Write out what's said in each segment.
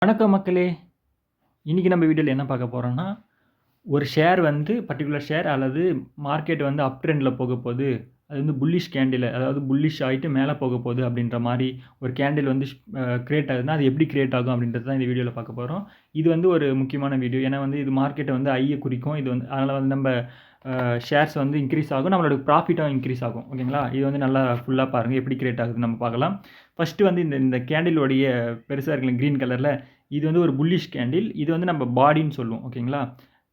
வணக்கம் மக்களே! இன்னைக்கு நம்ம வீடியோல என்ன பார்க்க போறோம்னா, ஒரு ஷேர் வந்து பர்ட்டிகுலர் ஷேர் அல்லது மார்க்கெட் வந்து அப் ட்ரெண்ட்ல போகப்போது. அது வந்து புல்லிஷ் கேண்டில் அதாவது புல்லிஷ் ஆயிட்டு மேல போகப்போது அப்படின்ற மாரி ஒரு கேண்டில் வந்து கிரியேட் ஆகுதுன்னா, அது எப்படி கிரியேட் ஆகும் அப்படின்றது தான் இந்த வீடியோல பார்க்க போறோம். இது வந்து ஒரு முக்கியமான வீடியோ. ஏன்னா வந்து இது மார்க்கெட்ட வந்து ஐய குறிக்கும். இது வந்து அதனால வந்து நம்ம ஷேர்ஸ் வந்து இன்கிரீஸ் ஆகும். நம்மளோட ப்ராஃபிட்டும் இன்கிரீஸ் ஆகும். ஓகேங்களா? இது வந்து நல்லா ஃபுல்லா பாருங்க. எப்படி கிரியேட் ஆகுதுன்னு நம்ம பார்க்கலாம். ஃபர்ஸ்ட்டு வந்து இந்த இந்த கேண்டிலோடைய பெருசா இருக்குல்ல கிரீன் கலர்ல, இது வந்து ஒரு புல்லிஷ் கேண்டில். இது வந்து நம்ம பாடின்னு சொல்லுவோம். ஓகேங்களா?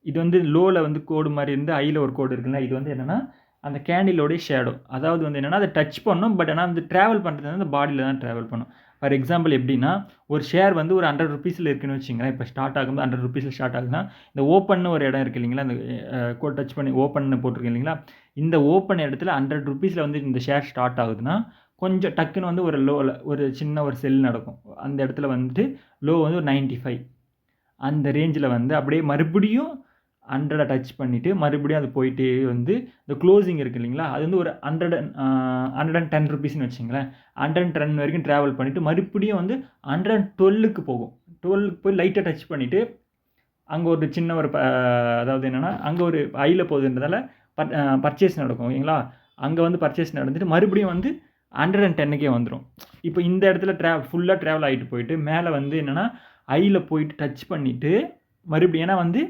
இது வந்து லோல வந்து கோடு மாரி இருந்து, ஹைல ஒரு கோடு இருக்குல்ல. இது வந்து என்னன்னா, அந்த கேண்டிலோடைய ஷேடோ. அதாவது வந்து என்னன்னா, அத டச் பண்ணும். பட் ஆனா வந்து டிராவல் பண்றது வந்து அந்த பாடில தான் டிராவல் பண்ணும். ஃபார் எக்ஸாம்பிள் எப்படின்னா, ஒரு ஷேர் வந்து ஒரு ₹100ல இருக்குன்னு வச்சுக்கங்களேன். இப்ப ஸ்டார்ட் ஆகும்போது ₹100ல ஸ்டார்ட் ஆகுதுன்னா, இந்த ஓப்பன்னு ஒரு இடம் இருக்கு இல்லைங்களா? அந்த கோட் டச் பண்ணி ஓப்பன்னு போட்டிருக்கேன் இல்லைங்களா? இந்த ஓப்பன் இடத்துல ₹100ல வந்து இந்த ஷேர் ஸ்டார்ட் ஆகுதுன்னா, கொஞ்சம் டக்குன்னு வந்து ஒரு லோல ஒரு சின்ன ஒரு செல் நடக்கும். அந்த இடத்துல வந்துட்டு லோ வந்து ஒரு 95 அந்த ரேஞ்சில வந்து அப்படியே மறுபடியும் 100 டச் பண்ணிட்டு, மறுபடியும் அது போயிட்டே வந்து இந்த குளோசிங் இருக்கு இல்லைங்களா? அது வந்து ஒரு 110 வச்சுக்கங்களேன். 110 வரைக்கும் டிராவல் பண்ணிட்டு, மறுபடியும் வந்து 112க்கு போகும். 12க்கு போய் லைட்டா டச் பண்ணிட்டு, அங்க ஒரு சின்ன ஒரு அதாவது என்னன்னா, அங்க ஒரு ஹைல போகுதுன்றதால பர்ச்சேஸ் நடக்கும். ஓகேங்களா? அங்க வந்து பர்ச்சேஸ் நடந்துட்டு, மறுபடியும் வந்து 110க்கே வந்துரும். இப்ப இந்த இடத்துல ஃபுல்லா டிராவல் ஆயிட்டு போயிட்டு, மேல வந்து என்னன்னா, ஹைல போயிட்டு டச் பண்ணிட்டு, மறுபடியும் ஏன்னா வந்து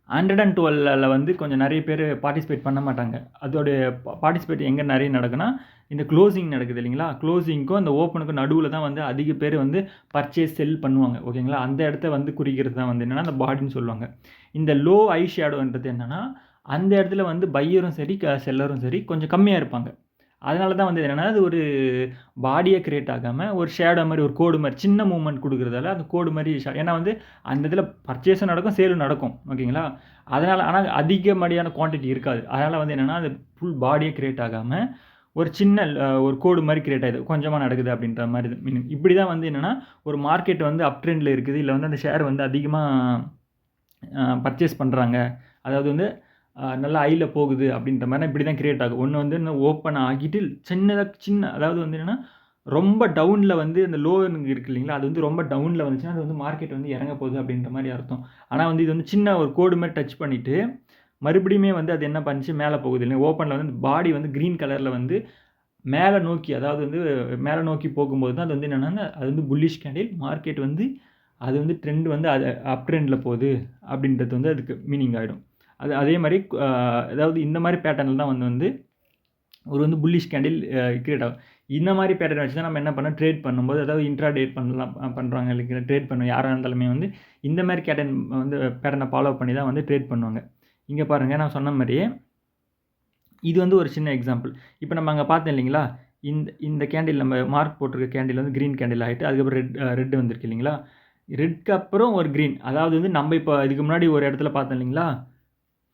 112ல வந்து கொஞ்சம் நெறைய பேரு பார்ட்டிசிபேட் பண்ண மாட்டாங்க. அதோடைய பார்ட்டிசிபேட் எங்க நெறைய நடக்குன்னா, இந்த குளோசிங் நடக்குது இல்லைங்களா? குளோசிங்க்கும் அந்த ஓப்பனுக்கும் நடுவுல தான் வந்து அதிக பேர் வந்து பர்ச்சேஸ், செல் பண்ணுவாங்க. ஓகேங்களா? அந்த இடத்த வந்து குறிக்கிறது தான் வந்து என்னன்னா, அந்த பாடின்னு சொல்லுவாங்க. இந்த லோ ஐ ஷேடோன்றது என்னன்னா, அந்த இடத்துல வந்து பையரும் சரி, செல்லரும் சரி கொஞ்சம் கம்மியா இருப்பாங்க. அதனால தான் வந்து என்னன்னா, அது ஒரு பாடியா கிரியேட் ஆகாம, ஒரு ஷேடோ மாரி, ஒரு கோடு மாரி, சின்ன மூவ்மெண்ட் குடுக்குறதால, அந்த கோடு மாரி ஏன்னா வந்து அந்த இதில பர்ச்சேஸும் நடக்கும், சேலும் நடக்கும். ஓகேங்களா? அதனால ஆனா அதிகப்படியான குவான்டிட்டி இருக்காது. அதனால வந்து என்னன்னா, அது ஃபுல் பாடியா கிரியேட் ஆகாம, ஒரு சின்ன ஒரு கோடு மாரி கிரியேட் ஆயிது. கொஞ்சமா நடக்குது அப்படின்ற மாரி மீனிங். இப்படி தான் வந்து என்னன்னா, ஒரு மார்க்கெட் வந்து அப் ட்ரெண்ட்ல இருக்குது. இல்ல வந்து அந்த ஷேர் வந்து அதிகமா பர்ச்சேஸ் பண்றாங்க. அதாவது வந்து நல்லா ஹைல போகுது அப்படின்ற மாரினா இப்படி தான் கிரியேட் ஆகும். ஒண்ணு வந்து இன்னும் ஓப்பன் ஆகிட்டு சின்ன அதாவது வந்து என்னன்னா, ரொம்ப டவுன்ல வந்து அந்த லோ இருக்கு இல்லைங்களா? அது வந்து ரொம்ப டவுன்ல வந்துச்சுன்னா, அது வந்து மார்க்கெட் வந்து இறங்க போகுது அப்படின்ற மாரி அர்த்தம். ஆனா வந்து இது வந்து சின்ன ஒரு கோடு மாரி டச் பண்ணிட்டு, மறுபடியுமே வந்து அது என்ன பண்ணுச்சு மேல போகுது இல்லையா? ஓப்பன்ல வந்து பாடி வந்து கிரீன் கலர்ல வந்து மேல நோக்கி அதாவது வந்து மேல நோக்கி போகும்போது தான் அது வந்து என்னன்னா, அது வந்து புல்லிஷ் கேண்டில். மார்க்கெட் வந்து அது வந்து ட்ரெண்ட் வந்து அது அப் ட்ரெண்ட்ல போகுது அப்படின்றது வந்து அதுக்கு மீனிங் ஆயிடும். அதே மாரி அதாவது இந்த மாரி பேட்டர்ன்ல தான் வந்து வந்து ஒரு வந்து புல்லிஷ் கேண்டில் கிரியேட் ஆகும். இந்த மாரி பேட்டர்ன் வச்சு தான் நம்ம என்ன பண்ணோம், ட்ரேட் பண்ணும்போது அதாவது இன்ட்ரா டே பண்ணலாம் பண்றாங்க இல்லைங்களா? ட்ரேட் பண்ண யாரா இருந்தாலுமே வந்து இந்த மாரி வந்து பேட்டர்ன ஃபாலோ பண்ணி தான் வந்து ட்ரேட் பண்ணுவாங்க. இங்க பாருங்க நான் சொன்ன மாரியே இது வந்து ஒரு சின்ன எக்ஸாம்பிள். இப்ப நம்ம அங்க பார்த்தோம் இல்லைங்களா? இந்த இந்த கேண்டில் நம்ம மார்க் போட்டிருக்க கேண்டில் வந்து கிரீன் கேண்டில் ஆயிட்டு, அதுக்கப்புறம் ரெட் வந்திருக்கு இல்லைங்களா? ரெட்க்கு அப்புறம் ஒரு கிரீன். அதாவது வந்து நம்ம இப்ப இதுக்கு முன்னாடி ஒரு இடத்துல பார்த்தோம் இல்லைங்களா?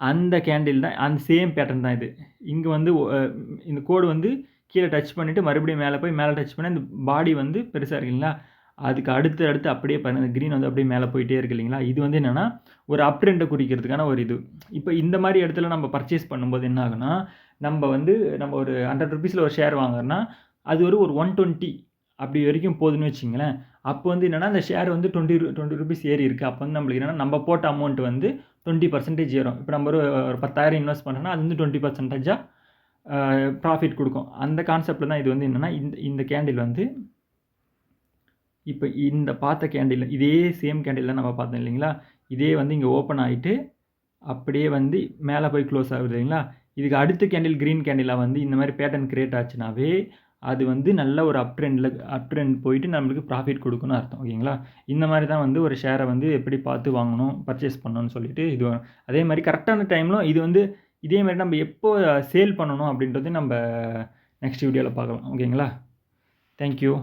அந்த கேண்டில் தான் அந்த சேம் பேட்டர்ன் தான் இது. இங்க வந்து இந்த கோடு வந்து கீழ டச் பண்ணிட்டு மறுபடியும் மேல போய் மேல டச் பண்ணி அந்த பாடி வந்து பெருசா இருக்கு இல்லைங்களா? அதுக்கு அடுத்து அப்படியே பாருங்க அந்த கிரீன் வந்து அப்படியே மேல போயிட்டே இருக்கு இல்லைங்களா? இது வந்து என்னன்னா, ஒரு அப் ட்ரெண்ட குறிக்கிறதுக்கான ஒரு இது. இப்ப இந்த மாரி இடத்துல நம்ம பர்ச்சேஸ் பண்ணும்போது என்ன ஆகும்னா, நம்ம ஒரு ₹100ல ஒரு ஷேர் வாங்குறோம்னா, அது ஒரு ஒரு 120 அப்படி வரைக்கும் போதுன்னு வச்சுக்கங்களேன். அப்போ வந்து என்னன்னா, அந்த ஷேர் வந்து ₹20 ஏறி இருக்கு. அப்ப வந்து நம்மளுக்கு என்னன்னா, நம்ம போட்ட அமௌண்ட் வந்து 20% ஏறும். இப்ப நம்ம ஒரு 10,000 இன்வெஸ்ட் பண்றோம்னா, அது வந்து 20%ஆ ப்ராஃபிட் குடுக்கும். அந்த கான்செப்ட்ல தான் இது வந்து என்னன்னா, இந்த இந்த கேண்டில் வந்து இப்ப இந்த பார்த்த கேண்டில் இதே சேம் கேண்டில் தான் நம்ம பார்த்தோம் இல்லைங்களா? இதே வந்து இங்க ஓப்பன் ஆயிட்டு, அப்படியே வந்து மேல போய் குளோஸ் ஆகுது இல்லைங்களா? இதுக்கு அடுத்த கேண்டில் கிரீன் கேண்டிலா வந்து இந்த மாரி பேட்டர்ன் கிரியேட் ஆச்சுனாவே, அது வந்து நல்ல ஒரு அப் ட்ரெண்ட் போயிட்டு நம்மளுக்கு ப்ராஃபிட் குடுக்கும்னு அர்த்தம். ஓகேங்களா? இந்த மாரி தான் வந்து ஒரு ஷேர வந்து எப்படி பார்த்து வாங்கணும், பர்ச்சேஸ் பண்ணணும்னு சொல்லிட்டு இது அதே மாரி கரெக்ட்டான டைம்ல இது வந்து இதே மாரி நம்ம எப்போ சேல் பண்ணணும் அப்படின்றது நம்ப நெக்ஸ்ட் வீடியோல பார்க்கலாம். ஓகேங்களா? Thank you.